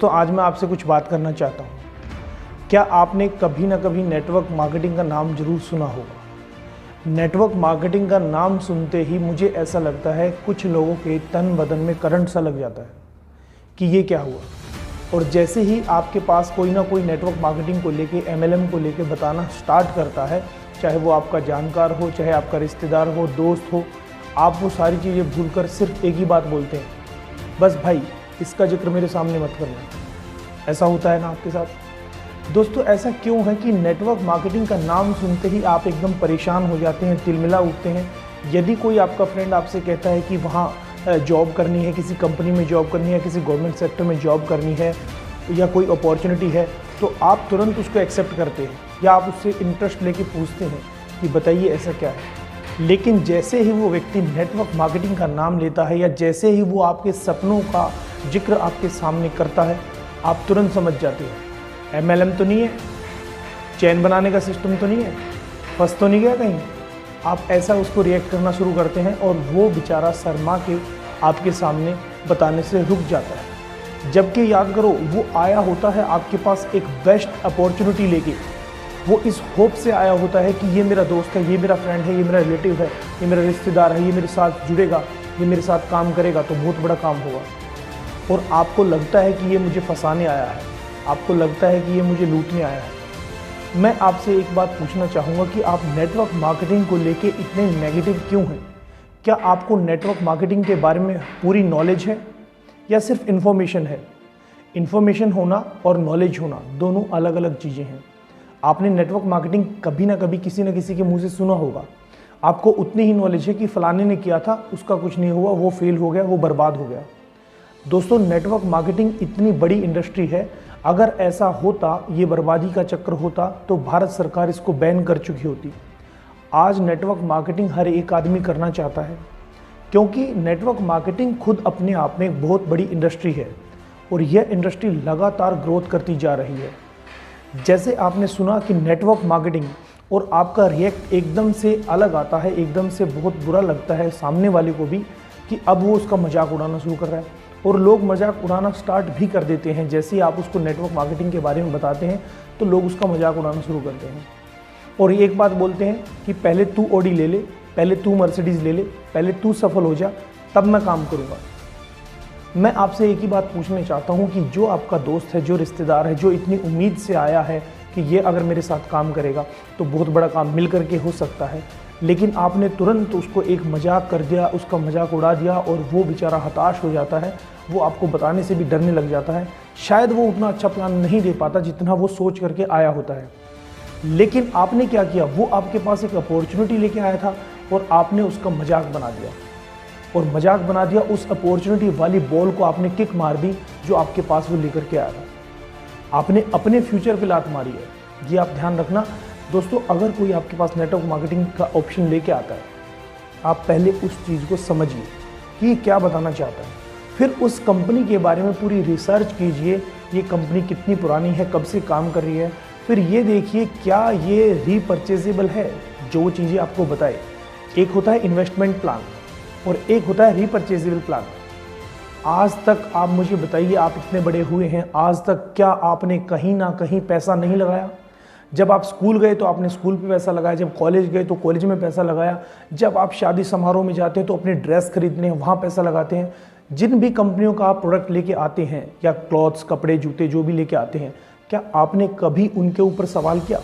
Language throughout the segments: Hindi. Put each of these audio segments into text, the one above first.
तो आज मैं आपसे कुछ बात करना चाहता हूँ। क्या आपने कभी ना कभी नेटवर्क मार्केटिंग का नाम ज़रूर सुना होगा। नेटवर्क मार्केटिंग का नाम सुनते ही मुझे ऐसा लगता है कुछ लोगों के तन बदन में करंट सा लग जाता है कि ये क्या हुआ। और जैसे ही आपके पास कोई ना कोई नेटवर्क मार्केटिंग को लेके MLM को लेके बताना स्टार्ट करता है, चाहे वो आपका जानकार हो, चाहे आपका रिश्तेदार हो, दोस्त हो, आप वो सारी चीज़ें भूलकर सिर्फ एक ही बात बोलते हैं, बस भाई इसका जिक्र मेरे सामने मत करना। ऐसा होता है ना आपके साथ दोस्तों? ऐसा क्यों है कि नेटवर्क मार्केटिंग का नाम सुनते ही आप एकदम परेशान हो जाते हैं, तिलमिला उठते हैं। यदि कोई आपका फ्रेंड आपसे कहता है कि वहाँ जॉब करनी है, किसी कंपनी में जॉब करनी है, किसी गवर्नमेंट सेक्टर में जॉब करनी है या कोई अपॉर्चुनिटी है, तो आप तुरंत उसको एक्सेप्ट करते हैं या आप उससे इंटरेस्ट लेके पूछते हैं कि बताइए ऐसा क्या है। लेकिन जैसे ही वो व्यक्ति नेटवर्क मार्केटिंग का नाम लेता है या जैसे ही वो आपके सपनों का जिक्र आपके सामने करता है, आप तुरंत समझ जाते हैं MLM तो नहीं है, चैन बनाने का सिस्टम तो नहीं है, फंस तो नहीं गया कहीं। आप ऐसा उसको रिएक्ट करना शुरू करते हैं और वो बेचारा शर्मा के आपके सामने बताने से रुक जाता है। जबकि याद करो, वो आया होता है आपके पास एक बेस्ट अपॉर्चुनिटी लेके। वो इस होप से आया होता है कि ये मेरा दोस्त है, ये मेरा फ्रेंड है, ये मेरा रिलेटिव है, ये मेरा रिश्तेदार है, ये मेरे साथ जुड़ेगा, ये मेरे साथ काम करेगा तो बहुत बड़ा काम होगा। और आपको लगता है कि ये मुझे फंसाने आया है, आपको लगता है कि ये मुझे लूटने आया है। मैं आपसे एक बात पूछना चाहूँगा कि आप नेटवर्क मार्केटिंग को लेके इतने नेगेटिव क्यों हैं? क्या आपको नेटवर्क मार्केटिंग के बारे में पूरी नॉलेज है या सिर्फ इन्फॉर्मेशन है? इन्फॉर्मेशन होना और नॉलेज होना दोनों अलग अलग चीज़ें हैं। आपने नेटवर्क मार्केटिंग कभी ना कभी किसी न किसी के मुंह से सुना होगा। आपको उतनी ही नॉलेज है कि फलाने ने किया था, उसका कुछ नहीं हुआ, वो फेल हो गया, वो बर्बाद हो गया। दोस्तों, नेटवर्क मार्केटिंग इतनी बड़ी इंडस्ट्री है, अगर ऐसा होता, ये बर्बादी का चक्र होता, तो भारत सरकार इसको बैन कर चुकी होती। आज नेटवर्क मार्केटिंग हर एक आदमी करना चाहता है, क्योंकि नेटवर्क मार्केटिंग खुद अपने आप में एक बहुत बड़ी इंडस्ट्री है और यह इंडस्ट्री लगातार ग्रोथ करती जा रही है। जैसे आपने सुना कि नेटवर्क मार्केटिंग और आपका रिएक्ट एकदम से अलग आता है, एकदम से बहुत बुरा लगता है सामने वाले को भी कि अब वो उसका मजाक उड़ाना शुरू कर रहा है। और लोग मजाक उड़ाना स्टार्ट भी कर देते हैं। जैसे ही आप उसको नेटवर्क मार्केटिंग के बारे में बताते हैं तो लोग उसका मजाक उड़ाना शुरू करते हैं और एक बात बोलते हैं कि पहले तू ऑडी ले ले, पहले तू मर्सिडीज़ ले ले, पहले तू सफल हो जा, तब मैं काम करूँगा। मैं आपसे एक ही बात पूछना चाहता हूँ कि जो आपका दोस्त है, जो रिश्तेदार है, जो इतनी उम्मीद से आया है कि ये अगर मेरे साथ काम करेगा तो बहुत बड़ा काम मिल करके हो सकता है, लेकिन आपने तुरंत उसको एक मजाक कर दिया, उसका मजाक उड़ा दिया और वो बेचारा हताश हो जाता है। वो आपको बताने से भी डरने लग जाता है। शायद वो उतना अच्छा प्लान नहीं दे पाता जितना वो सोच करके आया होता है। लेकिन आपने क्या किया, वो आपके पास एक अपॉर्चुनिटी लेके आया था और आपने उसका मजाक बना दिया और मजाक बना दिया। उस अपॉर्चुनिटी वाली बॉल को आपने किक मार दी जो आपके पास वो लेकर के आया था। आपने अपने फ्यूचर पे लात मारी है। ये आप ध्यान रखना दोस्तों। अगर कोई आपके पास नेटवर्क मार्केटिंग का ऑप्शन लेके आता है, आप पहले उस चीज़ को समझिए कि क्या बताना चाहता है। फिर उस कंपनी के बारे में पूरी रिसर्च कीजिए, ये कंपनी कितनी पुरानी है, कब से काम कर रही है। फिर ये देखिए क्या ये रीपरचेजेबल है, जो चीज़ें आपको बताए। एक होता है इन्वेस्टमेंट प्लान और एक होता है रीपरचेजेबल प्लान। आज तक आप मुझे बताइए, आप इतने बड़े हुए हैं, आज तक क्या आपने कहीं ना कहीं पैसा नहीं लगाया? जब आप स्कूल गए तो आपने स्कूल पे पैसा लगाया, जब कॉलेज गए तो कॉलेज में पैसा लगाया, जब आप शादी समारोह में जाते हैं तो अपने ड्रेस खरीदने वहाँ पैसा लगाते हैं। जिन भी कंपनियों का आप प्रोडक्ट लेके आते हैं या क्लॉथ्स, कपड़े, जूते जो भी लेके आते हैं, क्या आपने कभी उनके ऊपर सवाल किया?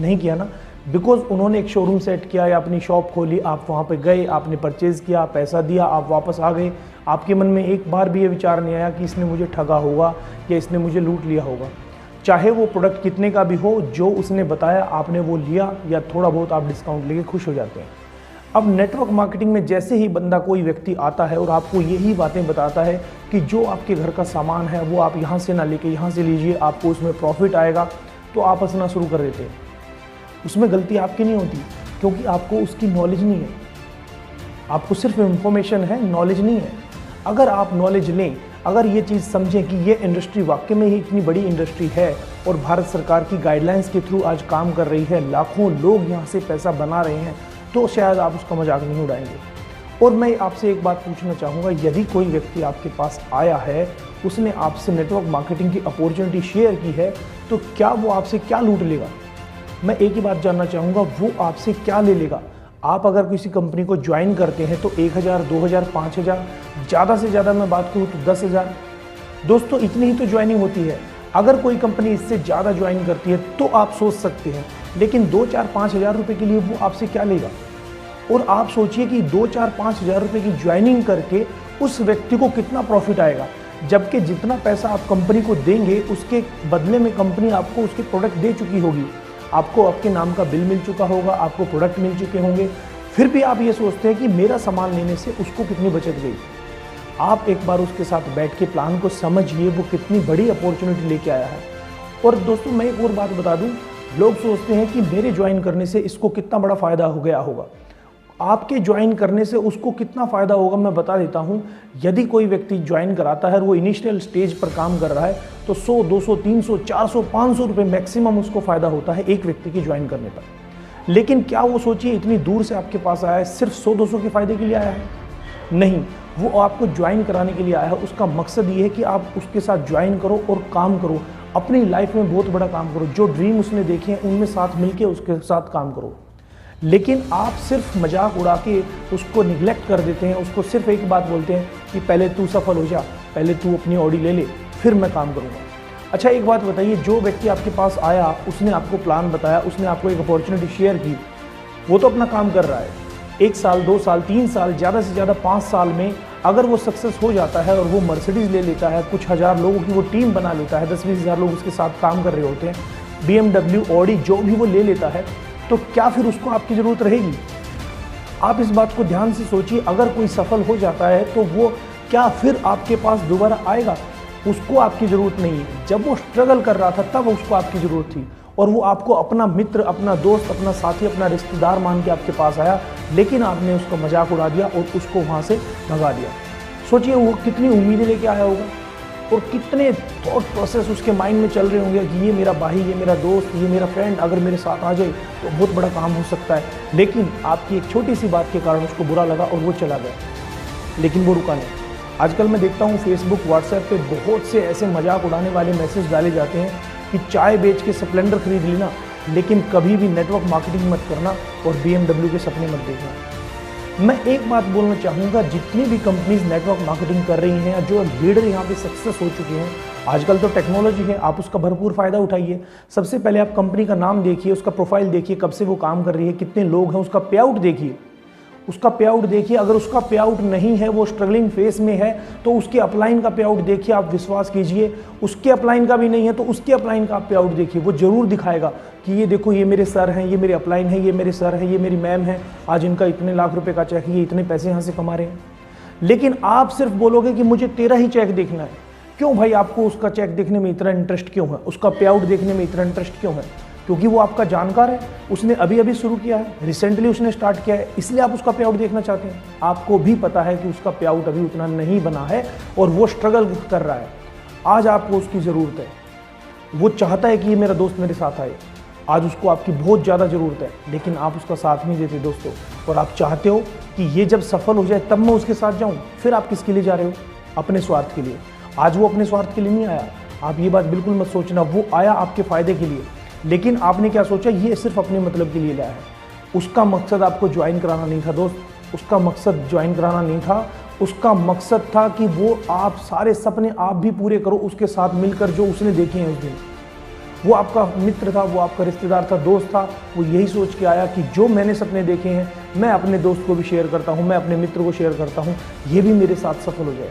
नहीं किया ना। बिकॉज उन्होंने एक शोरूम सेट किया या अपनी शॉप खोली, आप वहाँ पे गए, आपने परचेज़ किया, पैसा दिया, आप वापस आ गए। आपके मन में एक बार भी ये विचार नहीं आया कि इसने मुझे ठगा होगा या इसने मुझे लूट लिया होगा। चाहे वो प्रोडक्ट कितने का भी हो, जो उसने बताया आपने वो लिया या थोड़ा बहुत आप डिस्काउंट लेके खुश हो जाते हैं। अब नेटवर्क मार्केटिंग में जैसे ही बंदा, कोई व्यक्ति आता है और आपको यही बातें बताता है कि जो आपके घर का सामान है वो आप यहाँ से ना लेके यहाँ से लीजिए, आपको उसमें प्रॉफिट आएगा, तो आप हंसना शुरू कर देते हैं। उसमें गलती आपकी नहीं होती, क्योंकि आपको उसकी नॉलेज नहीं है। आपको सिर्फ इन्फॉर्मेशन है, नॉलेज नहीं है। अगर आप नॉलेज लें, अगर ये चीज़ समझें कि ये इंडस्ट्री वाकई में ही इतनी बड़ी इंडस्ट्री है और भारत सरकार की गाइडलाइंस के थ्रू आज काम कर रही है, लाखों लोग यहाँ से पैसा बना रहे हैं, तो शायद आप उसका मजाक नहीं उड़ाएंगे। और मैं आपसे एक बात पूछना चाहूँगा, यदि कोई व्यक्ति आपके पास आया है उसने आपसे नेटवर्क मार्केटिंग की अपॉर्चुनिटी शेयर की है, तो क्या वो आपसे क्या लूट लेगा? मैं एक ही बात जानना चाहूँगा, वो आपसे क्या ले लेगा? आप अगर किसी कंपनी को ज्वाइन करते हैं तो 1000, 2000, 5000, ज़्यादा से ज़्यादा मैं बात करूँ तो 10,000। दोस्तों इतनी ही तो ज्वाइनिंग होती है। अगर कोई कंपनी इससे ज़्यादा ज्वाइन करती है तो आप सोच सकते हैं, लेकिन 2, 4, 5,000 रुपये के लिए वो आपसे क्या लेगा? और आप सोचिए कि 2, 4, 5,000 रुपये की ज्वाइनिंग करके उस व्यक्ति को कितना प्रॉफिट आएगा, जबकि जितना पैसा आप कंपनी को देंगे उसके बदले में कंपनी आपको उसके प्रोडक्ट दे चुकी होगी, आपको आपके नाम का बिल मिल चुका होगा, आपको प्रोडक्ट मिल चुके होंगे, फिर भी आप ये सोचते हैं कि मेरा सामान लेने से उसको कितनी बचत गई। आप एक बार उसके साथ बैठ के प्लान को समझिए, वो कितनी बड़ी अपॉर्चुनिटी लेके आया है। और दोस्तों मैं एक और बात बता दूं, लोग सोचते हैं कि मेरे ज्वाइन करने से इसको कितना बड़ा फ़ायदा हो गया होगा। आपके ज्वाइन करने से उसको कितना फ़ायदा होगा मैं बता देता हूं। यदि कोई व्यक्ति ज्वाइन कराता है और वो इनिशियल स्टेज पर काम कर रहा है तो 100, 200, 300, 400, 500 रुपये मैक्सिमम उसको फ़ायदा होता है एक व्यक्ति की ज्वाइन करने पर। लेकिन क्या वो सोचिए इतनी दूर से आपके पास आया है सिर्फ 100-200 के फ़ायदे के लिए आया है? नहीं, वो आपको ज्वाइन कराने के लिए आया है। उसका मकसद ये है कि आप उसके साथ ज्वाइन करो और काम करो, अपनी लाइफ में बहुत बड़ा काम करो, जो ड्रीम उसने देखे हैं उनमें साथ मिलके उसके साथ काम करो। लेकिन आप सिर्फ मजाक उड़ा के उसको निगलेक्ट कर देते हैं, उसको सिर्फ एक बात बोलते हैं कि पहले तू सफल हो जा, पहले तू अपनी ऑडी ले ले, फिर मैं काम करूँगा। अच्छा एक बात बताइए, जो व्यक्ति आपके पास आया उसने आपको प्लान बताया, उसने आपको एक अपॉर्चुनिटी शेयर की, वो तो अपना काम कर रहा है। 1 साल, 2 साल, 3 साल, ज़्यादा से ज़्यादा 5 साल में अगर वो सक्सेस हो जाता है और वो मर्सिडीज़ ले लेता है, कुछ हज़ार लोगों की वो टीम बना लेता है, 10-20 हज़ार लोग उसके साथ काम कर रहे होते हैं, BMW, ऑडी जो भी वो ले लेता है, तो क्या फिर उसको आपकी ज़रूरत रहेगी? आप इस बात को ध्यान से सोचिए। अगर कोई सफल हो जाता है तो वो क्या फिर आपके पास दोबारा आएगा? उसको आपकी ज़रूरत नहीं है। जब वो स्ट्रगल कर रहा था तब उसको आपकी ज़रूरत थी, और वो आपको अपना मित्र, अपना दोस्त, अपना साथी, अपना रिश्तेदार मान के आपके पास आया, लेकिन आपने उसका मजाक उड़ा दिया और उसको वहाँ से भगा दिया। सोचिए वो कितनी उम्मीदें लेके आया होगा और कितने थॉट प्रोसेस उसके माइंड में चल रहे होंगे कि ये मेरा भाई, ये मेरा दोस्त, ये मेरा फ्रेंड अगर मेरे साथ आ जाए तो बहुत बड़ा काम हो सकता है। लेकिन आपकी एक छोटी सी बात के कारण उसको बुरा लगा और वो चला गया, लेकिन वो रुका नहीं। आजकल मैं देखता हूँ फेसबुक, व्हाट्सएप पे बहुत से ऐसे मजाक उड़ाने वाले मैसेज डाले जाते हैं कि चाय बेच के स्प्लेंडर खरीद लेना, लेकिन कभी भी नेटवर्क मार्केटिंग मत करना और BMW के सपने मत देखना। मैं एक बात बोलना चाहूँगा, जितनी भी कंपनीज नेटवर्क मार्केटिंग कर रही हैं, जो लीडर यहाँ पे सक्सेस हो चुके हैं, आजकल तो टेक्नोलॉजी है, आप उसका भरपूर फ़ायदा उठाइए। सबसे पहले आप कंपनी का नाम देखिए, उसका प्रोफाइल देखिए, कब से वो काम कर रही है, कितने लोग हैं, उसका पे आउट देखिए, उसका पे आउट देखिए। अगर उसका पे आउट नहीं है, वो स्ट्रगलिंग फेस में है, तो उसके अपलाइन का पे आउट देखिए, आप विश्वास कीजिए। उसके अपलाइन का भी नहीं है तो उसके अपलाइन का आप पे आउट देखिए, वो जरूर दिखाएगा कि ये देखो, ये मेरे सर हैं, ये मेरे अपलाइन है, ये मेरे सर है, ये मेरी मैम है, आज इनका इतने लाख रुपए का चेक है, ये इतने पैसे यहाँ से कमा रहे हैं। लेकिन आप सिर्फ बोलोगे कि मुझे तेरा ही चेक देखना है। क्यों भाई, आपको उसका चेक देखने में इतना इंटरेस्ट क्यों है? उसका पे आउट देखने में इतना इंटरेस्ट क्यों है? क्योंकि वो आपका जानकार है, उसने अभी अभी शुरू किया है, रिसेंटली उसने स्टार्ट किया है, इसलिए आप उसका पे आउट देखना चाहते हैं। आपको भी पता है कि उसका पे आउट अभी उतना नहीं बना है और वो स्ट्रगल कर रहा है। आज आपको उसकी ज़रूरत है, वो चाहता है कि ये मेरा दोस्त मेरे साथ आए, आज उसको आपकी बहुत ज़्यादा ज़रूरत है, लेकिन आप उसका साथ नहीं देते दोस्तों। और आप चाहते हो कि ये जब सफल हो जाए तब मैं उसके साथ जाऊँ। फिर आप किसके लिए जा रहे हो? अपने स्वार्थ के लिए। आज वो अपने स्वार्थ के लिए नहीं आया, आप ये बात बिल्कुल मत सोचना। वो आया आपके फ़ायदे के लिए, लेकिन आपने क्या सोचा, ये सिर्फ अपने मतलब के लिए लाया है। उसका मकसद आपको ज्वाइन कराना नहीं था दोस्त, उसका मकसद ज्वाइन कराना नहीं था, उसका मकसद था कि वो आप सारे सपने आप भी पूरे करो उसके साथ मिलकर, जो उसने देखे हैं उस दिन। वो आपका मित्र था, वो आपका रिश्तेदार था, दोस्त था। वो यही सोच के आया कि जो मैंने सपने देखे हैं मैं अपने दोस्त को भी शेयर करता हूँ, मैं अपने मित्र को शेयर करता हूँ, ये भी मेरे साथ सफल हो जाए।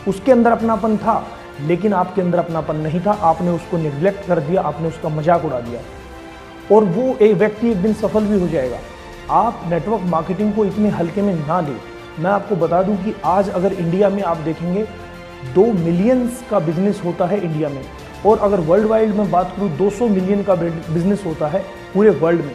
उसके अंदर अपनापन था, लेकिन आपके अंदर अपनापन नहीं था। आपने उसको निग्लेक्ट कर दिया, आपने उसका मजाक उड़ा दिया, और वो एक व्यक्ति एक दिन सफल भी हो जाएगा। आप नेटवर्क मार्केटिंग को इतने हल्के में ना लें। मैं आपको बता दूं कि आज अगर इंडिया में आप देखेंगे 2 मिलियंस का बिजनेस होता है इंडिया में, और अगर वर्ल्ड वाइड में बात करूं 200 मिलियन का बिजनेस होता है पूरे वर्ल्ड में।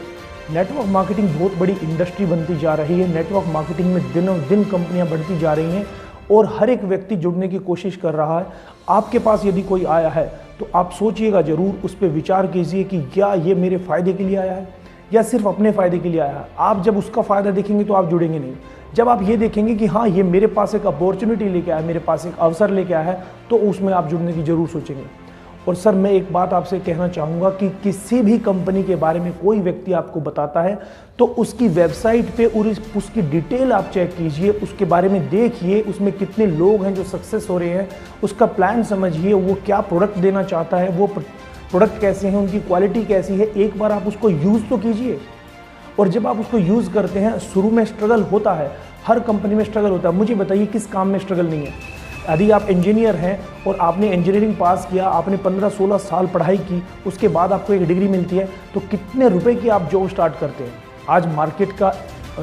नेटवर्क मार्केटिंग बहुत बड़ी इंडस्ट्री बनती जा रही है। नेटवर्क मार्केटिंग में दिनों दिन कंपनियां बढ़ती जा रही हैं और हर एक व्यक्ति जुड़ने की कोशिश कर रहा है। आपके पास यदि कोई आया है तो आप सोचिएगा ज़रूर, उस पर विचार कीजिए कि क्या ये मेरे फ़ायदे के लिए आया है या सिर्फ अपने फ़ायदे के लिए आया है। आप जब उसका फ़ायदा देखेंगे तो आप जुड़ेंगे नहीं। जब आप ये देखेंगे कि हाँ ये मेरे पास एक अपॉर्चुनिटी लेके आया, मेरे पास एक अवसर लेके आया है, तो उसमें आप जुड़ने की ज़रूर सोचेंगे। और सर मैं एक बात आपसे कहना चाहूँगा कि किसी भी कंपनी के बारे में कोई व्यक्ति आपको बताता है तो उसकी वेबसाइट पे और उसकी डिटेल आप चेक कीजिए, उसके बारे में देखिए, उसमें कितने लोग हैं जो सक्सेस हो रहे हैं, उसका प्लान समझिए, वो क्या प्रोडक्ट देना चाहता है, वो प्रोडक्ट कैसे हैं, उनकी क्वालिटी कैसी है। एक बार आप उसको यूज़ तो कीजिए। और जब आप उसको यूज़ करते हैं, शुरू में स्ट्रगल होता है, हर कंपनी में स्ट्रगल होता है। मुझे बताइए किस काम में स्ट्रगल नहीं है? यदि आप इंजीनियर हैं और आपने इंजीनियरिंग पास किया, आपने 15-16 साल पढ़ाई की, उसके बाद आपको एक डिग्री मिलती है, तो कितने रुपए की आप जॉब स्टार्ट करते हैं। आज मार्केट का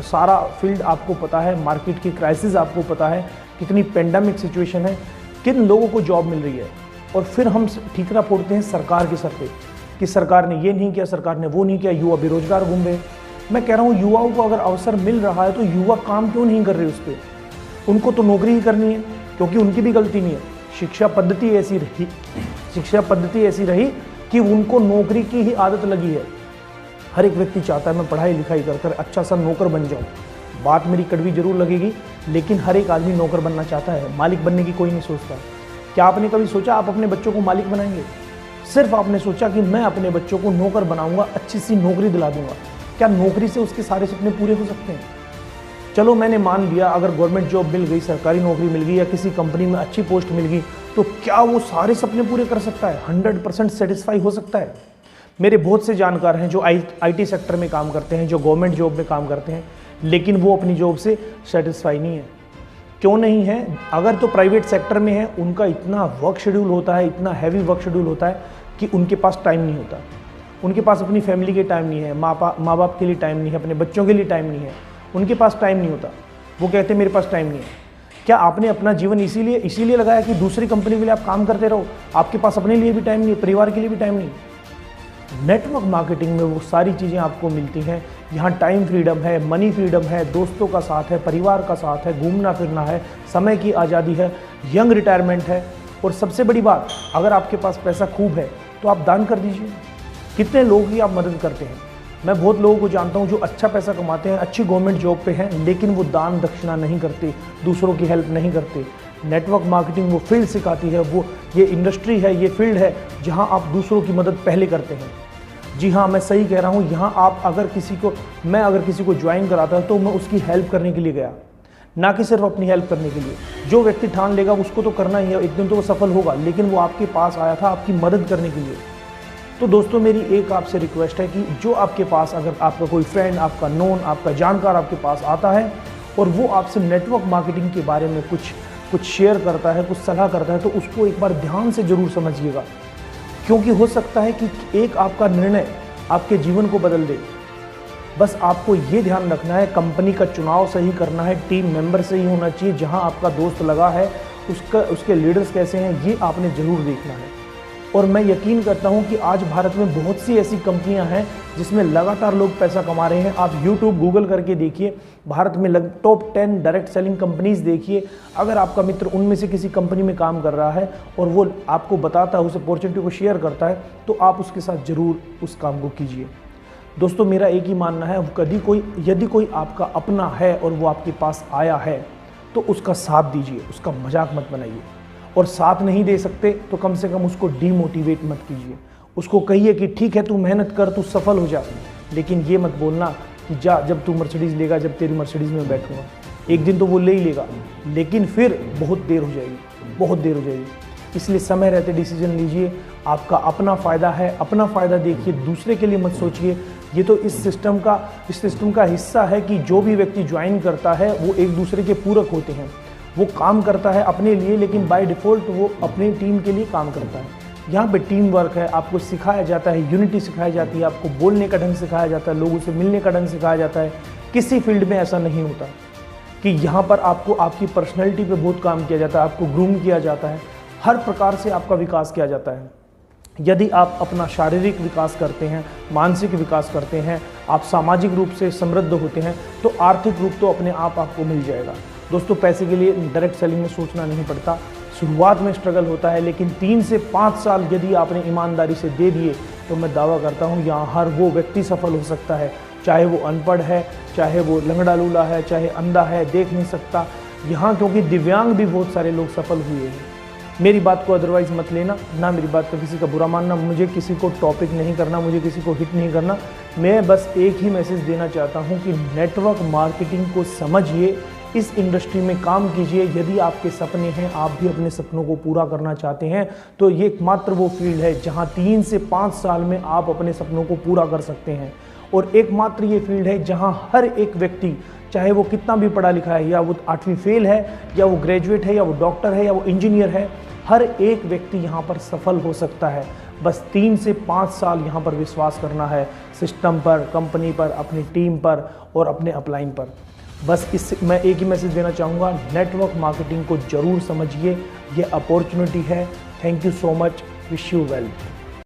सारा फील्ड आपको पता है, मार्केट की क्राइसिस आपको पता है, कितनी पेंडेमिक सिचुएशन है, किन लोगों को जॉब मिल रही है। और फिर हम ठीकरा फोड़ते हैं सरकार के सर पे कि सरकार ने ये नहीं किया, सरकार ने वो नहीं किया, युवा बेरोजगार घूम रहे। मैं कह रहा हूँ युवाओं को अगर अवसर मिल रहा है तो युवा काम क्यों नहीं कर रहे उस पर? उनको तो नौकरी ही करनी है, क्योंकि उनकी भी गलती नहीं है। शिक्षा पद्धति ऐसी रही कि उनको नौकरी की ही आदत लगी है। हर एक व्यक्ति चाहता है मैं पढ़ाई लिखाई कर अच्छा सा नौकर बन जाऊं। बात मेरी कड़वी जरूर लगेगी, लेकिन हर एक आदमी नौकर बनना चाहता है, मालिक बनने की कोई नहीं सोचता। क्या आपने कभी सोचा आप अपने बच्चों को मालिक बनाएंगे? सिर्फ आपने सोचा कि मैं अपने बच्चों को नौकर बनाऊंगा, अच्छी सी नौकरी दिला दूंगा। क्या नौकरी से उसके सारे सपने पूरे हो सकते हैं? चलो मैंने मान लिया अगर गवर्नमेंट जॉब मिल गई, सरकारी नौकरी मिल गई या किसी कंपनी में अच्छी पोस्ट मिल गई, तो क्या वो सारे सपने पूरे कर सकता है? 100% सेटिस्फाई हो सकता है? मेरे बहुत से जानकार हैं जो IT सेक्टर में काम करते हैं, जो गवर्नमेंट जॉब में काम करते हैं, लेकिन वो अपनी जॉब से सेटिस्फाई नहीं है। क्यों नहीं है? अगर तो प्राइवेट सेक्टर में है, उनका इतना वर्क शेड्यूल होता है, इतना हैवी वर्क शेड्यूल होता है कि उनके पास टाइम नहीं होता। उनके पास अपनी फैमिली के टाइम नहीं है, माँ बाप के लिए टाइम नहीं है, अपने बच्चों के लिए टाइम नहीं है, उनके पास टाइम नहीं होता। वो कहते हैं मेरे पास टाइम नहीं है। क्या आपने अपना जीवन इसीलिए लगाया कि दूसरी कंपनी के लिए आप काम करते रहो? आपके पास अपने लिए भी टाइम नहीं है, परिवार के लिए भी टाइम नहीं। नेटवर्क मार्केटिंग में वो सारी चीज़ें आपको मिलती हैं। यहाँ टाइम फ्रीडम है, मनी फ्रीडम है, दोस्तों का साथ है, परिवार का साथ है, घूमना फिरना है, समय की आज़ादी है, यंग रिटायरमेंट है। और सबसे बड़ी बात, अगर आपके पास पैसा खूब है तो आप दान कर दीजिए। कितने लोगों की आप मदद करते हैं? मैं बहुत लोगों को जानता हूं जो अच्छा पैसा कमाते हैं, अच्छी गवर्नमेंट जॉब पे हैं, लेकिन वो दान दक्षिणा नहीं करते, दूसरों की हेल्प नहीं करते। नेटवर्क मार्केटिंग वो फील्ड सिखाती है, वो ये इंडस्ट्री है, ये फील्ड है जहां आप दूसरों की मदद पहले करते हैं। जी हाँ, मैं सही कह रहा हूँ। यहाँ आप अगर किसी को ज्वाइन कराता तो मैं उसकी हेल्प करने के लिए गया, ना कि सिर्फ अपनी हेल्प करने के लिए। जो व्यक्ति ठान लेगा उसको तो करना ही है, एक दिन तो वो सफल होगा, लेकिन वो आपके पास आया था आपकी मदद करने के लिए। तो दोस्तों मेरी एक आपसे रिक्वेस्ट है कि जो आपके पास, अगर आपका कोई फ्रेंड, आपका नोन, आपका जानकार आपके पास आता है और वो आपसे नेटवर्क मार्केटिंग के बारे में कुछ शेयर करता है, कुछ सलाह करता है, तो उसको एक बार ध्यान से ज़रूर समझिएगा, क्योंकि हो सकता है कि एक आपका निर्णय आपके जीवन को बदल दे। बस आपको ये ध्यान रखना है, कंपनी का चुनाव सही करना है, टीम मेंबर सही होना चाहिए, जहां आपका दोस्त लगा है उसके लीडर्स कैसे हैं, ये आपने ज़रूर देखना है। और मैं यकीन करता हूं कि आज भारत में बहुत सी ऐसी कंपनियां हैं जिसमें लगातार लोग पैसा कमा रहे हैं। आप YouTube गूगल करके देखिए, भारत में टॉप 10 डायरेक्ट सेलिंग कंपनीज देखिए। अगर आपका मित्र उनमें से किसी कंपनी में काम कर रहा है और वो आपको बताता है, उस अपॉर्चुनिटी को शेयर करता है, तो आप उसके साथ ज़रूर उस काम को कीजिए। दोस्तों मेरा एक ही मानना है, यदि कोई आपका अपना है और वो आपके पास आया है तो उसका साथ दीजिए, उसका मजाक मत बनाइए। और साथ नहीं दे सकते तो कम से कम उसको डीमोटिवेट मत कीजिए। उसको कहिए कि ठीक है तू मेहनत कर, तू सफल हो जा, लेकिन ये मत बोलना कि जा, जब तू मर्सिडीज़ लेगा, जब तेरी मर्सिडीज़ में बैठूंगा। एक दिन तो वो ले ही लेगा, लेकिन फिर बहुत देर हो जाएगी। इसलिए समय रहते डिसीजन लीजिए। आपका अपना फ़ायदा है, अपना फ़ायदा देखिए, दूसरे के लिए मत सोचिए। ये तो इस सिस्टम का हिस्सा है कि जो भी व्यक्ति ज्वाइन करता है वो एक दूसरे के पूरक होते हैं। वो काम करता है अपने लिए, लेकिन बाय डिफ़ॉल्ट वो अपनी टीम के लिए काम करता है। यहाँ पे टीम वर्क है, आपको सिखाया जाता है, यूनिटी सिखाई जाती है, आपको बोलने का ढंग सिखाया जाता है, लोगों से मिलने का ढंग सिखाया जाता है। किसी फील्ड में ऐसा नहीं होता कि यहाँ पर आपको आपकी पर्सनैलिटी पे बहुत काम किया जाता है, आपको ग्रूम किया जाता है, हर प्रकार से आपका विकास किया जाता है। यदि आप अपना शारीरिक विकास करते हैं, मानसिक विकास करते हैं, आप सामाजिक रूप से समृद्ध होते हैं, तो आर्थिक रूप तो अपने आप आपको मिल जाएगा। दोस्तों पैसे के लिए डायरेक्ट सेलिंग में सोचना नहीं पड़ता। शुरुआत में स्ट्रगल होता है, लेकिन 3 से 5 साल यदि आपने ईमानदारी से दे दिए तो मैं दावा करता हूँ यहाँ हर वो व्यक्ति सफल हो सकता है चाहे वो अनपढ़ है, चाहे वो लंगड़ा लूला है, चाहे अंधा है, देख नहीं सकता। यहाँ क्योंकि दिव्यांग भी बहुत सारे लोग सफल हुए हैं। मेरी बात को अदरवाइज़ मत लेना, ना मेरी बात को किसी का बुरा मानना। मुझे किसी को टॉपिक नहीं करना, मुझे किसी को हिट नहीं करना। मैं बस एक ही मैसेज देना चाहता हूँ कि नेटवर्क मार्केटिंग को समझिए, इस इंडस्ट्री में काम कीजिए। यदि आपके सपने हैं, आप भी अपने सपनों को पूरा करना चाहते हैं, तो ये एकमात्र वो फील्ड है जहाँ 3 से 5 साल में आप अपने सपनों को पूरा कर सकते हैं। और एकमात्र ये फील्ड है जहाँ हर एक व्यक्ति, चाहे वो कितना भी पढ़ा लिखा है, या वो 8वीं फेल है, या वो ग्रेजुएट है, या वो डॉक्टर है, या वो इंजीनियर है, हर एक व्यक्ति यहाँ पर सफल हो सकता है। बस 3 से 5 साल यहाँ पर विश्वास करना है, सिस्टम पर, कंपनी पर, अपनी टीम पर और अपने अपलाइन पर। बस इस मैं एक ही मैसेज देना चाहूँगा, नेटवर्क मार्केटिंग को ज़रूर समझिए, ये अपॉर्चुनिटी है। Thank you so much, wish you well.